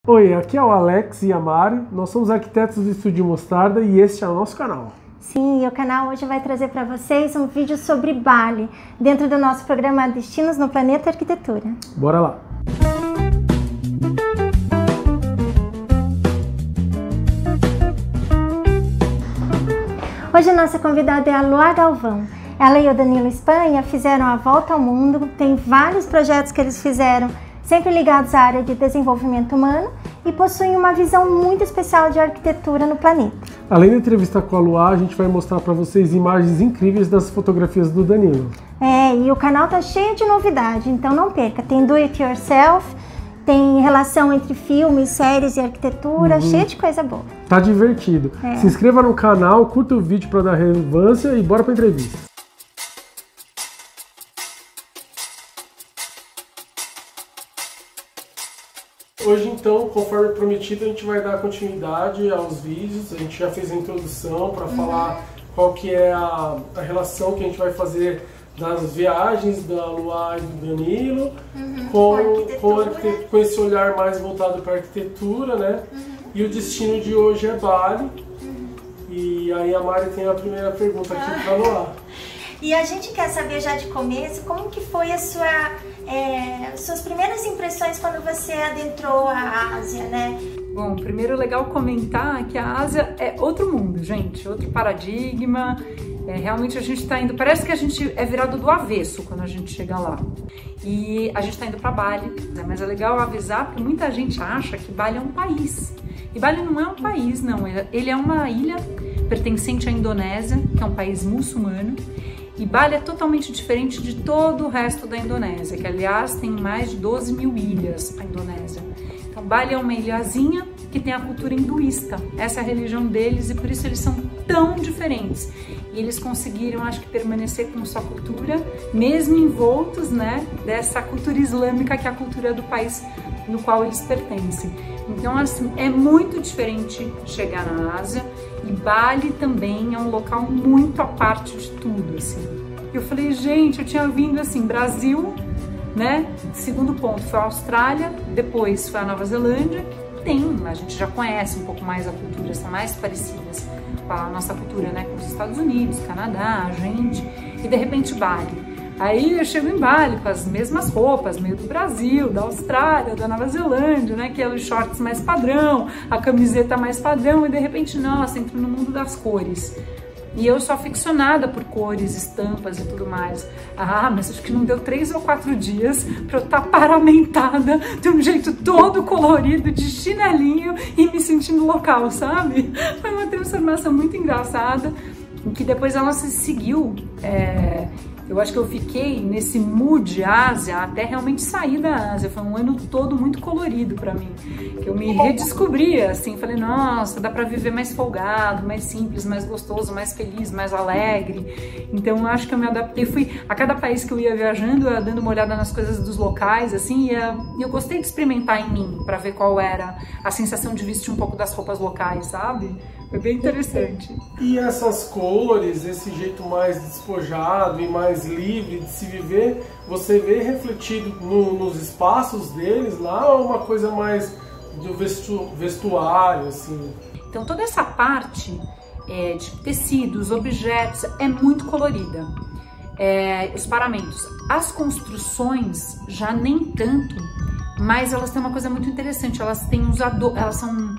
Oi, aqui é o Alex e a Mari, nós somos arquitetos do Estúdio Mostarda e este é o nosso canal. Sim, e o canal hoje vai trazer para vocês um vídeo sobre Bali, dentro do nosso programa Destinos no Planeta Arquitetura. Bora lá! Hoje a nossa convidada é a Lua Galvão. Ela e o Danilo Espanha fizeram a volta ao mundo, tem vários projetos que eles fizeram, sempre ligados à área de desenvolvimento humano e possuem uma visão muito especial de arquitetura no planeta. Além da entrevista com a Lua, a gente vai mostrar para vocês imagens incríveis das fotografias do Danilo. E o canal tá cheio de novidade, então não perca. Tem do it yourself, tem relação entre filmes, séries e arquitetura, cheio de coisa boa. Tá divertido. Se inscreva no canal, curta o vídeo para dar relevância e bora para a entrevista. Hoje então, conforme prometido, a gente vai dar continuidade aos vídeos. A gente já fez a introdução para falar qual que é a relação que a gente vai fazer das viagens da Lua e do Danilo com esse olhar mais voltado para a arquitetura, né? E o destino de hoje é Bali. E aí a Mari tem a primeira pergunta aqui para a Lua. E a gente quer saber já de começo como que foi a suas primeiras impressões quando você adentrou a Ásia, né? Bom, primeiro é legal comentar que a Ásia é outro mundo, gente, outro paradigma. Realmente a gente está indo, parece que a gente é virado do avesso quando a gente chega lá. E a gente está indo para Bali, né? Mas é legal avisar porque muita gente acha que Bali é um país. E Bali não é um país, não. Ele é uma ilha pertencente à Indonésia, que é um país muçulmano. E Bali é totalmente diferente de todo o resto da Indonésia, que aliás tem mais de 12 mil ilhas a Indonésia. Então Bali é uma ilhazinha que tem a cultura hinduísta, essa é a religião deles e por isso eles são tão diferentes. E eles conseguiram, acho que, permanecer com sua cultura, mesmo envoltos, né, dessa cultura islâmica que é a cultura do país no qual eles pertencem. Então, assim, é muito diferente chegar na Ásia e Bali também é um local muito à parte de tudo, assim. Eu falei, gente, eu tinha vindo, assim, Brasil, né? Segundo ponto foi a Austrália, depois foi a Nova Zelândia, que a gente já conhece um pouco mais a cultura, são mais parecidas com a nossa cultura, né? Com os Estados Unidos, Canadá, a gente, e de repente Bali. Aí eu chego em Bali com as mesmas roupas, meio do Brasil, da Austrália, da Nova Zelândia, né? Que é os shorts mais padrão, a camiseta mais padrão, e de repente, nossa, entro no mundo das cores. E eu sou aficionada por cores, estampas e tudo mais. Ah, mas acho que não deu 3 ou 4 dias pra eu estar paramentada de um jeito todo colorido, de chinelinho e me sentindo local, sabe? Foi uma transformação muito engraçada, que depois ela se seguiu. Eu acho que eu fiquei nesse mood Ásia até realmente sair da Ásia. Foi um ano todo muito colorido pra mim. Que eu me redescobri, assim, falei, nossa, dá pra viver mais folgado, mais simples, mais gostoso, mais feliz, mais alegre. Então eu acho que eu me adaptei. Fui a cada país que eu ia viajando, dando uma olhada nas coisas dos locais, assim, e eu gostei de experimentar em mim, pra ver qual era a sensação de vestir um pouco das roupas locais, sabe? Foi bem interessante. E essas cores, esse jeito mais despojado e mais livre de se viver, você vê refletido nos espaços deles lá ou uma coisa mais do vestuário, assim? Então toda essa parte de tecidos, objetos, é muito colorida. Os paramentos. As construções já nem tanto, mas elas têm uma coisa muito interessante, elas são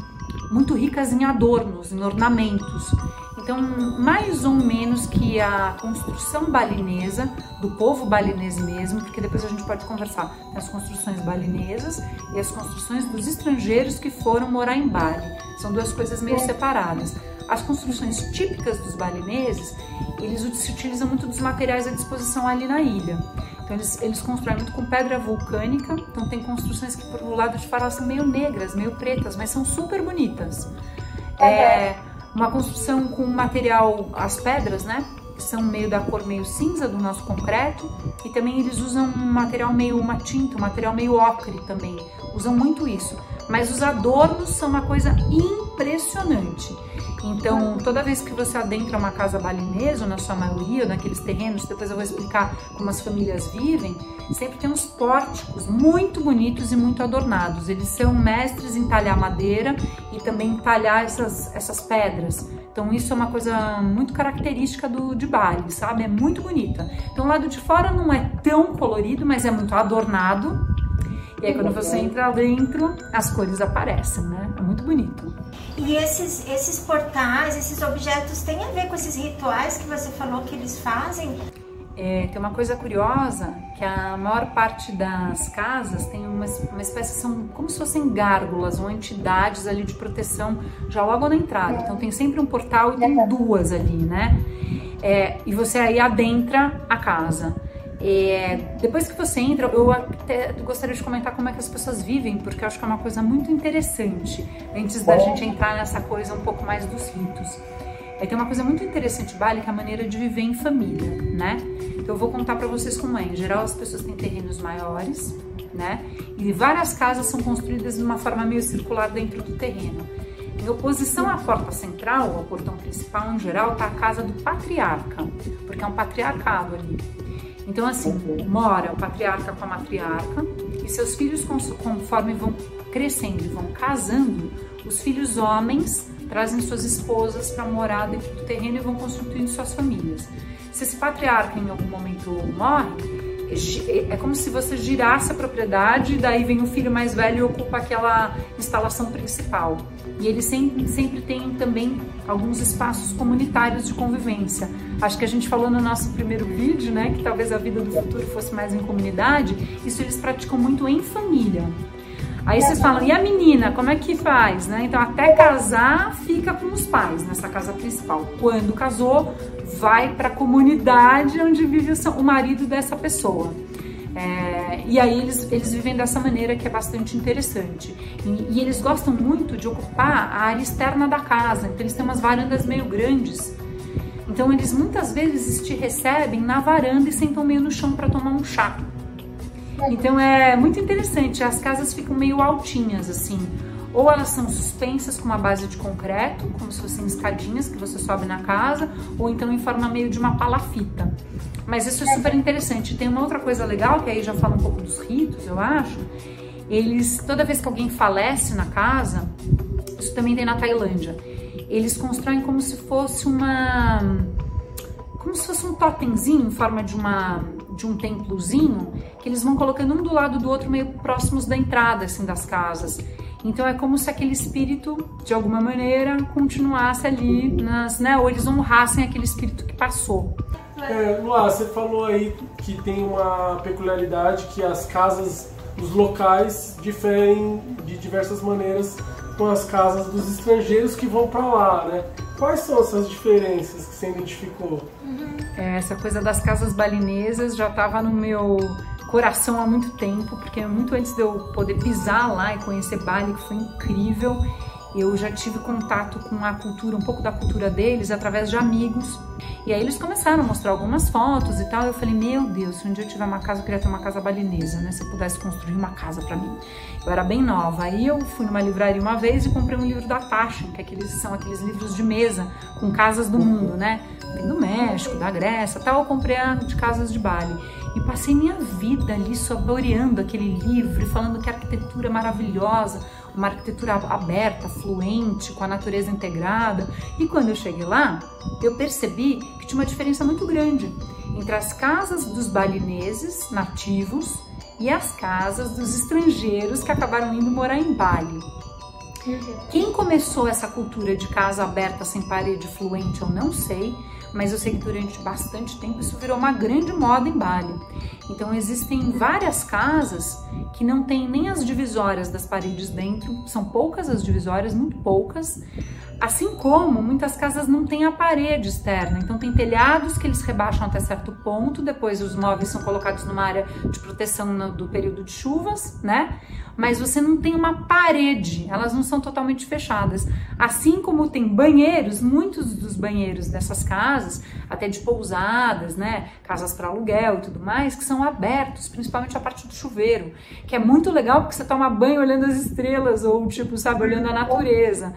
muito ricas em adornos, em ornamentos. Então, mais ou menos que a construção balinesa, do povo balinês mesmo, porque depois a gente pode conversar as construções balinesas e as construções dos estrangeiros que foram morar em Bali. São duas coisas meio separadas. As construções típicas dos balineses, eles se utilizam muito dos materiais à disposição ali na ilha. Então eles constroem muito com pedra vulcânica, então tem construções que por um lado de fora são meio negras, meio pretas, mas são super bonitas. Uma construção com material, as pedras, né, que são meio da cor meio cinza do nosso concreto, e também eles usam um material meio uma tinta, um material meio ocre também, usam muito isso. mas os adornos são uma coisa impressionante. Então, toda vez que você adentra uma casa balinesa, ou na sua maioria, ou naqueles terrenos, depois eu vou explicar como as famílias vivem, sempre tem uns pórticos muito bonitos e muito adornados. Eles são mestres em talhar madeira e também em talhar essas pedras. Então, isso é uma coisa muito característica de Bali, sabe? É muito bonita. Então, o lado de fora não é tão colorido, mas é muito adornado. E aí, quando você entra dentro, as cores aparecem, né? É muito bonito. E esses portais, esses objetos têm a ver com esses rituais que você falou que eles fazem? Tem uma coisa curiosa, que a maior parte das casas tem uma espécie, são como se fossem gárgulas ou entidades ali de proteção já logo na entrada. Então tem sempre um portal e tem duas ali, né? E você aí adentra a casa. Depois que você entra, eu até gostaria de comentar como é que as pessoas vivem, porque eu acho que é uma coisa muito interessante, antes da gente entrar nessa coisa um pouco mais dos ritos. Tem uma coisa muito interessante em Bali, que é a maneira de viver em família, né? Então eu vou contar pra vocês como é. Em geral, as pessoas têm terrenos maiores, né? E várias casas são construídas de uma forma meio circular dentro do terreno. Em oposição à porta central, ao portão principal, em geral, tá a casa do patriarca, porque é um patriarcado ali. Então, assim, mora o patriarca com a matriarca e seus filhos, conforme vão crescendo e vão casando, os filhos homens trazem suas esposas para morar dentro do terreno e vão constituindo suas famílias. Se esse patriarca em algum momento morre, é como se você girasse a propriedade e daí vem o filho mais velho e ocupa aquela instalação principal. E eles sempre têm também alguns espaços comunitários de convivência. Acho que a gente falou no nosso primeiro vídeo, né, que talvez a vida do futuro fosse mais em comunidade. Isso eles praticam muito em família. Aí vocês falam, e a menina, como é que faz, né? Então, até casar, fica com os pais nessa casa principal. Quando casou, vai para a comunidade onde vive o marido dessa pessoa. E aí eles vivem dessa maneira, que é bastante interessante. E eles gostam muito de ocupar a área externa da casa. Então, eles têm umas varandas meio grandes. Então, eles muitas vezes te recebem na varanda e sentam meio no chão para tomar um chá. Então é muito interessante, as casas ficam meio altinhas assim, ou elas são suspensas com uma base de concreto, como se fossem escadinhas que você sobe na casa, ou então em forma meio de uma palafita. Mas isso é super interessante. Tem uma outra coisa legal, que aí já fala um pouco dos ritos, eu acho. Eles, toda vez que alguém falece na casa, isso também tem na Tailândia, eles constroem como se fosse um totemzinho em forma de um templozinho, que eles vão colocando um do lado do outro, meio próximos da entrada assim, das casas. Então é como se aquele espírito, de alguma maneira, continuasse ali, ou eles honrassem aquele espírito que passou. Luá, você falou aí que tem uma peculiaridade, que as casas, os locais diferem de diversas maneiras com as casas dos estrangeiros que vão para lá, né? Quais são essas diferenças que você identificou? Essa coisa das casas balinesas já estava no meu coração há muito tempo, porque muito antes de eu poder pisar lá e conhecer Bali, que foi incrível, eu já tive contato com a cultura, um pouco da cultura deles, através de amigos. E aí eles começaram a mostrar algumas fotos e tal, e eu falei, meu Deus, se um dia eu tiver uma casa, eu queria ter uma casa balinesa, né? Se eu pudesse construir uma casa pra mim. Eu era bem nova, aí eu fui numa livraria uma vez e comprei um livro da Taschen, que são aqueles livros de mesa, com casas do mundo, né? Do México, da Grécia, tal, eu comprei a de casas de Bali. E passei minha vida ali saboreando aquele livro e falando que a arquitetura é maravilhosa, uma arquitetura aberta, fluente, com a natureza integrada. E quando eu cheguei lá, eu percebi que tinha uma diferença muito grande entre as casas dos balineses nativos e as casas dos estrangeiros que acabaram indo morar em Bali. Quem começou essa cultura de casa aberta, sem parede, fluente, eu não sei, mas eu sei que durante bastante tempo isso virou uma grande moda em Bali. Então existem várias casas que não tem nem as divisórias das paredes dentro, são poucas as divisórias, muito poucas. Assim como muitas casas não têm a parede externa, então tem telhados que eles rebaixam até certo ponto, depois os móveis são colocados numa área de proteção do período de chuvas, né? Mas você não tem uma parede, elas não são totalmente fechadas. Assim como tem banheiros, muitos dos banheiros dessas casas, até de pousadas, né? Casas para aluguel e tudo mais, que são abertos, principalmente a parte do chuveiro, que é muito legal porque você toma banho olhando as estrelas ou tipo, sabe, olhando a natureza.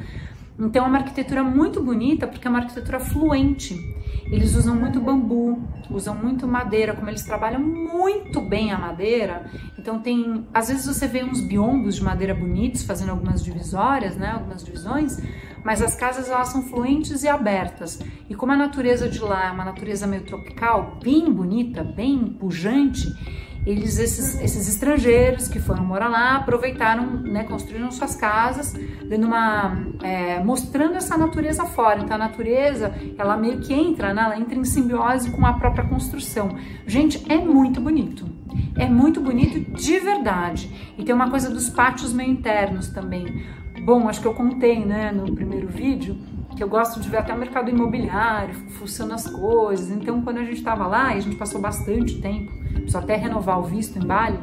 Então é uma arquitetura muito bonita porque é uma arquitetura fluente. Eles usam muito bambu, usam muito madeira, como eles trabalham muito bem a madeira. Então tem, às vezes você vê uns biombos de madeira bonitos fazendo algumas divisórias, né, algumas divisões, mas as casas elas são fluentes e abertas. E como a natureza de lá é uma natureza meio tropical, bem bonita, bem pujante, esses estrangeiros que foram morar lá aproveitaram, né, construíram suas casas, mostrando essa natureza fora. Então a natureza, ela meio que entra, né, ela entra em simbiose com a própria construção. Gente, é muito bonito de verdade. E tem uma coisa dos pátios meio internos também. Bom, acho que eu contei, né, no primeiro vídeo, que eu gosto de ver até o mercado imobiliário, fuçando as coisas. Então, quando a gente estava lá, e a gente passou bastante tempo, precisou até renovar o visto em Bali,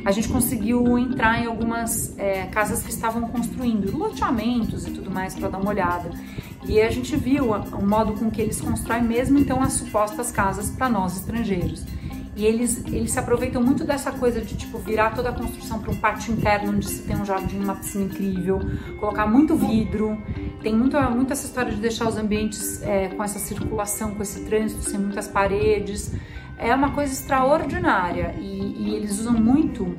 a gente conseguiu entrar em algumas casas que estavam construindo, loteamentos e tudo mais, para dar uma olhada. E a gente viu o modo com que eles constroem mesmo, então, as supostas casas para nós estrangeiros. E eles se aproveitam muito dessa coisa de, tipo, virar toda a construção para um pátio interno, onde se tem um jardim, uma piscina incrível, colocar muito vidro. Tem muito essa história de deixar os ambientes com essa circulação, com esse trânsito, sem muitas paredes. É uma coisa extraordinária. E eles usam muito,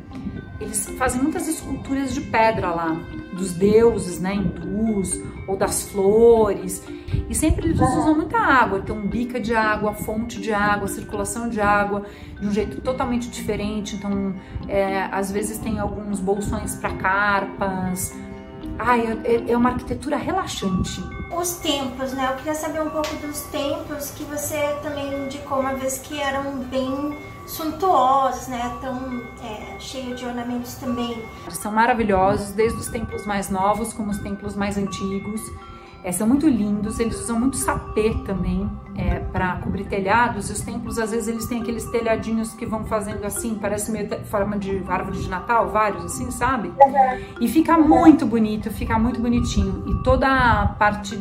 eles fazem muitas esculturas de pedra lá, dos deuses, né, hindus, ou das flores. E sempre eles usam muita água, então bica de água, fonte de água, circulação de água, de um jeito totalmente diferente. Então, às vezes tem alguns bolsões para carpas. É uma arquitetura relaxante. Os templos, né? Eu queria saber um pouco dos templos que você também indicou uma vez que eram bem suntuosos, né? Tão cheio de ornamentos também. São maravilhosos, desde os templos mais novos como os templos mais antigos. São muito lindos, eles usam muito sapê também para cobrir telhados. E os templos, às vezes, eles têm aqueles telhadinhos que vão fazendo assim, parece meio forma de árvore de Natal, vários assim, sabe? E fica muito bonito, fica muito bonitinho. E toda a parte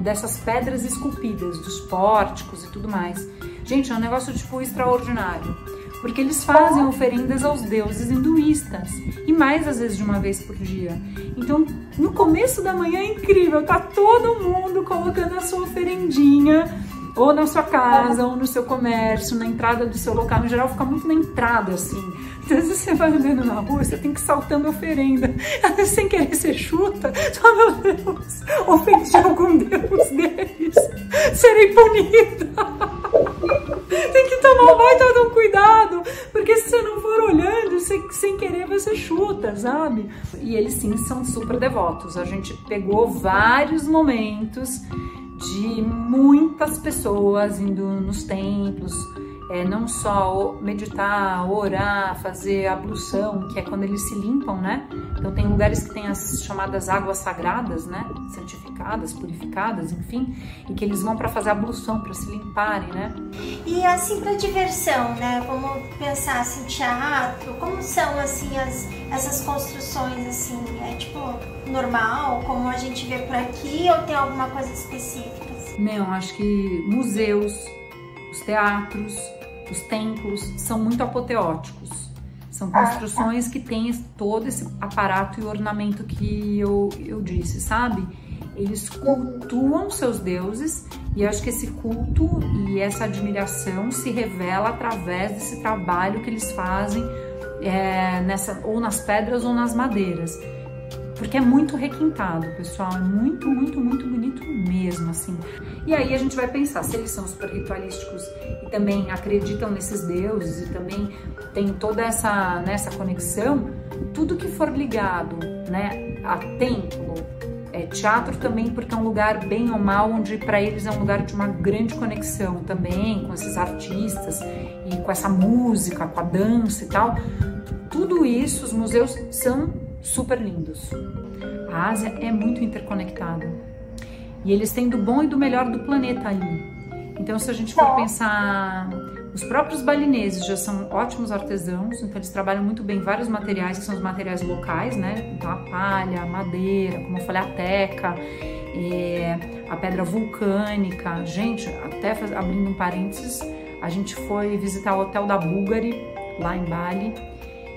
dessas pedras esculpidas, dos pórticos e tudo mais. Gente, é um negócio, tipo, extraordinário. Porque eles fazem oferendas aos deuses hinduístas, e mais às vezes de uma vez por dia. Então, no começo da manhã é incrível, tá todo mundo colocando a sua oferendinha, ou na sua casa, ou no seu comércio, na entrada do seu local. No geral, fica muito na entrada, assim. Então, às vezes você vai andando na rua, você tem que ir saltando a oferenda. Às vezes, sem querer, você chuta. Oh, meu Deus, ofendi algum deus deles. Serei punida. Tem que tomar um baita de um cuidado, porque se você não for olhando, sem querer você chuta, sabe? E eles sim são super devotos. A gente pegou vários momentos de muitas pessoas indo nos templos, não só meditar, orar, fazer ablução, que é quando eles se limpam, né? Então tem lugares que tem as chamadas águas sagradas, né? Santificadas, purificadas, enfim, e que eles vão para fazer ablução, para se limparem, né? E assim, para diversão, né? Vamos pensar assim, teatro, como são assim essas construções assim? É tipo normal, como a gente vê por aqui, ou tem alguma coisa específica? Assim? Não, acho que museus, os teatros, os templos são muito apoteóticos. São construções que têm todo esse aparato e ornamento que eu disse, sabe? Eles cultuam seus deuses, e eu acho que esse culto e essa admiração se revela através desse trabalho que eles fazem ou nas pedras ou nas madeiras. Porque é muito requintado, pessoal, é muito, muito, muito bonito mesmo, assim. E aí a gente vai pensar, se eles são super ritualísticos e também acreditam nesses deuses e também tem toda essa conexão, tudo que for ligado, né, a templo, teatro também, porque é um lugar bem ou mal, onde para eles é um lugar de uma grande conexão também com esses artistas e com essa música, com a dança e tal. Tudo isso, os museus são super lindos. A Ásia é muito interconectada e eles têm do bom e do melhor do planeta ali. Então, se a gente for pensar, os próprios balineses já são ótimos artesãos, então eles trabalham muito bem vários materiais, que são os materiais locais, né? Então, a palha, a madeira, como eu falei, a teca, a pedra vulcânica. Gente, até abrindo um parênteses, a gente foi visitar o hotel da Bulgari, lá em Bali.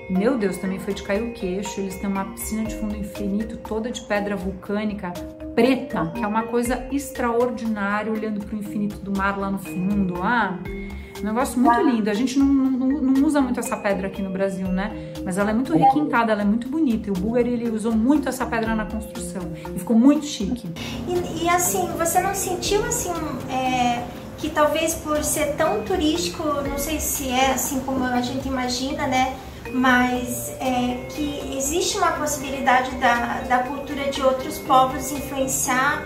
Meu Deus, também foi de cair o queixo. Eles têm uma piscina de fundo infinito, toda de pedra vulcânica preta, que é uma coisa extraordinária, olhando para o infinito do mar lá no fundo. Um negócio muito lindo. A gente não usa muito essa pedra aqui no Brasil, né? Mas ela é muito requintada, ela é muito bonita. E o Bulgari, ele usou muito essa pedra na construção. E ficou muito chique. E assim, você não sentiu assim, que talvez por ser tão turístico, não sei se é assim como a gente imagina, né? Mas que existe uma possibilidade da cultura de outros povos influenciar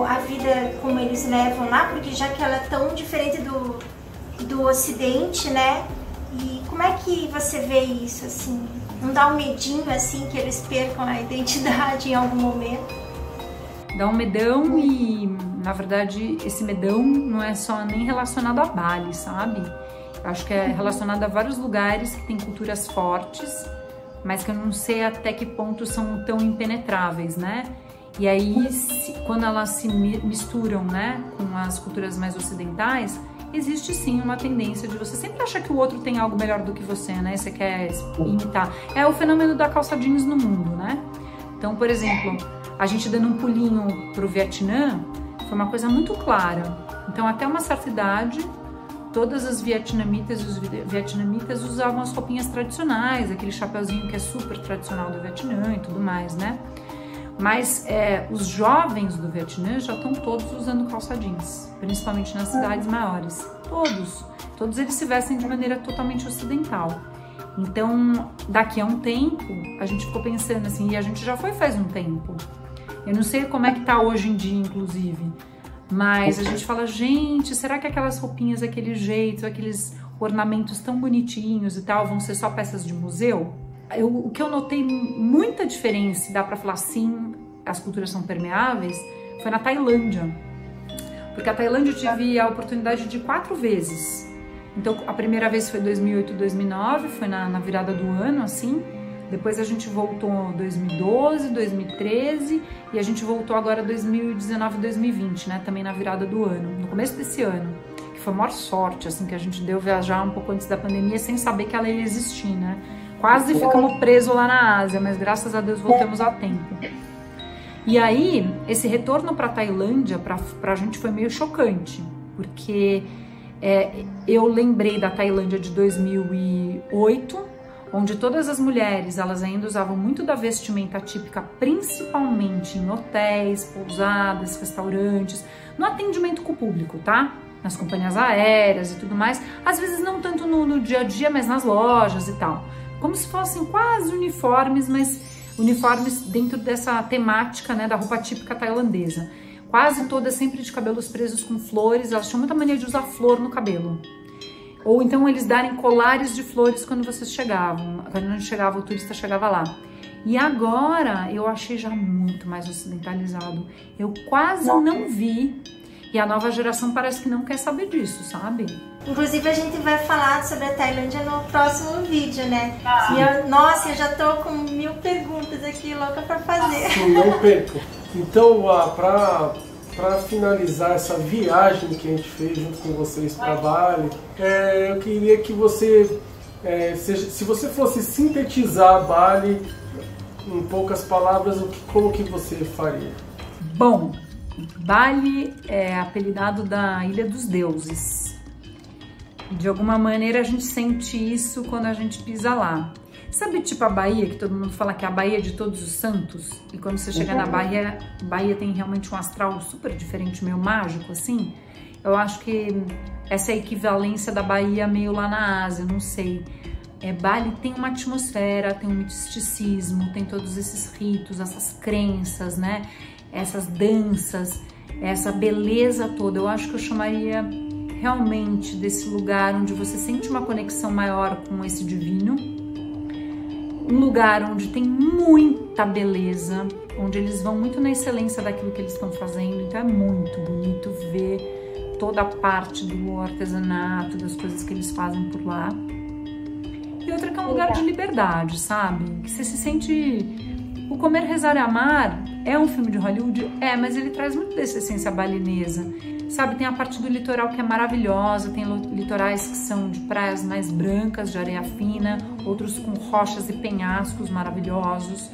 a vida como eles levam lá, porque já que ela é tão diferente do Ocidente, né? E como é que você vê isso, assim? Não dá um medinho, assim, que eles percam a identidade em algum momento? Dá um medão e, na verdade, esse medão não é só nem relacionado a Bali, sabe? Acho que é relacionado a vários lugares que têm culturas fortes, mas que eu não sei até que ponto são tão impenetráveis, né? E aí, quando elas se misturam, né, com as culturas mais ocidentais, existe sim uma tendência de você sempre achar que o outro tem algo melhor do que você, né? Você quer imitar. É o fenômeno da calça jeans no mundo, né? Então, por exemplo, a gente dando um pulinho pro Vietnã foi uma coisa muito clara. Então, até uma certa idade, todas as vietnamitas e os vietnamitas usavam as roupinhas tradicionais, aquele chapeuzinho que é super tradicional do Vietnã e tudo mais, né? Mas os jovens do Vietnã já estão todos usando calça jeans, principalmente nas cidades maiores. Todos eles se vestem de maneira totalmente ocidental. Então, daqui a um tempo, a gente ficou pensando assim, e a gente já foi faz um tempo. Eu não sei como é que tá hoje em dia, inclusive, mas a gente fala, gente, será que aquelas roupinhas, aquele jeito, aqueles ornamentos tão bonitinhos e tal, vão ser só peças de museu? O que eu notei muita diferença, dá pra falar sim, as culturas são permeáveis, foi na Tailândia. Porque a Tailândia eu tive a oportunidade de ir 4 vezes. Então, a primeira vez foi 2008, 2009, foi na virada do ano, assim. Depois a gente voltou em 2012, 2013 e a gente voltou agora 2019, 2020, né? Também na virada do ano, no começo desse ano. Que foi a maior sorte, assim, que a gente deu viajar um pouco antes da pandemia sem saber que ela ia existir, né? Quase ficamos presos lá na Ásia, mas graças a Deus voltamos a tempo. E aí, esse retorno para a Tailândia, pra gente foi meio chocante, porque eu lembrei da Tailândia de 2008, onde todas as mulheres, elas ainda usavam muito da vestimenta típica, principalmente em hotéis, pousadas, restaurantes, no atendimento com o público, tá? Nas companhias aéreas e tudo mais, às vezes não tanto no dia a dia, mas nas lojas e tal. Como se fossem quase uniformes, mas uniformes dentro dessa temática, né, da roupa típica tailandesa. Quase todas sempre de cabelos presos com flores, elas tinham muita mania de usar flor no cabelo. Ou então eles darem colares de flores quando vocês chegavam. Quando a gente chegava, o turista chegava lá. E agora eu achei já muito mais ocidentalizado. Eu quase não vi. E a nova geração parece que não quer saber disso, sabe? Inclusive a gente vai falar sobre a Tailândia no próximo vídeo, né? E nossa, eu já tô com 1000 perguntas aqui, louca pra fazer. Não perco. Então, para finalizar essa viagem que a gente fez junto com vocês para Bali, eu queria que você, se você fosse sintetizar Bali em poucas palavras, como que você faria? Bom, Bali é apelidado da Ilha dos Deuses. De alguma maneira a gente sente isso quando a gente pisa lá. Sabe, tipo a Bahia, que todo mundo fala que é a Bahia de Todos os Santos? E quando você chega na Bahia tem realmente um astral super diferente, meio mágico, assim. Eu acho que essa é a equivalência da Bahia meio lá na Ásia, não sei. Bali tem uma atmosfera, tem um misticismo, tem todos esses ritos, essas crenças, né? Essas danças, essa beleza toda. Eu acho que eu chamaria realmente desse lugar onde você sente uma conexão maior com esse divino. um lugar onde tem muita beleza, onde eles vão muito na excelência daquilo que eles estão fazendo, então é muito bonito ver toda a parte do artesanato, das coisas que eles fazem por lá. E outra que é um lugar de liberdade, sabe? Que você se sente... O Comer, Rezar e Amar é um filme de Hollywood? É, mas ele traz muito dessa essência balinesa. Sabe, tem a parte do litoral que é maravilhosa, tem litorais que são de praias mais brancas, de areia fina, outros com rochas e penhascos maravilhosos.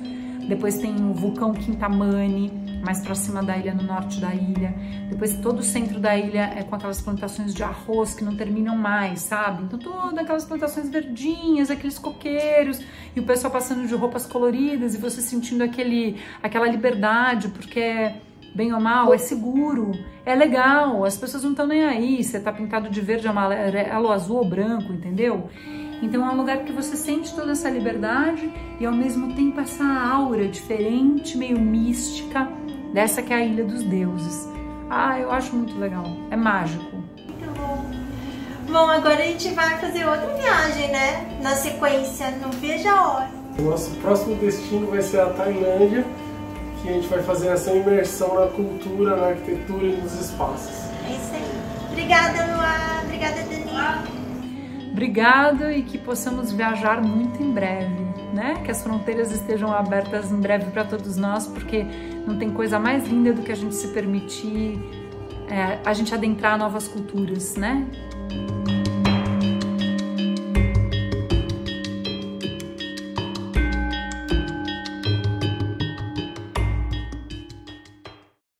Depois tem o vulcão Quintamani, mais pra cima da ilha, no norte da ilha. Depois todo o centro da ilha é com aquelas plantações de arroz que não terminam mais, sabe? Então todas aquelas plantações verdinhas, aqueles coqueiros, e o pessoal passando de roupas coloridas, e você sentindo aquela liberdade, porque bem ou mal, é seguro, é legal, as pessoas não estão nem aí, você tá pintado de verde, amarelo, azul ou branco, entendeu? Então é um lugar que você sente toda essa liberdade e ao mesmo tempo essa aura diferente, meio mística, dessa que é a Ilha dos Deuses. Ah, eu acho muito legal, é mágico. Muito bom. Bom, agora a gente vai fazer outra viagem, né? Na sequência, não veja a hora. O nosso próximo destino vai ser a Tailândia, que a gente vai fazer essa imersão na cultura, na arquitetura e nos espaços. É isso aí. Obrigada, Luá. Obrigada, Dani. Obrigado e que possamos viajar muito em breve, né? Que as fronteiras estejam abertas em breve para todos nós, porque não tem coisa mais linda do que a gente se permitir, a gente adentrar novas culturas, né?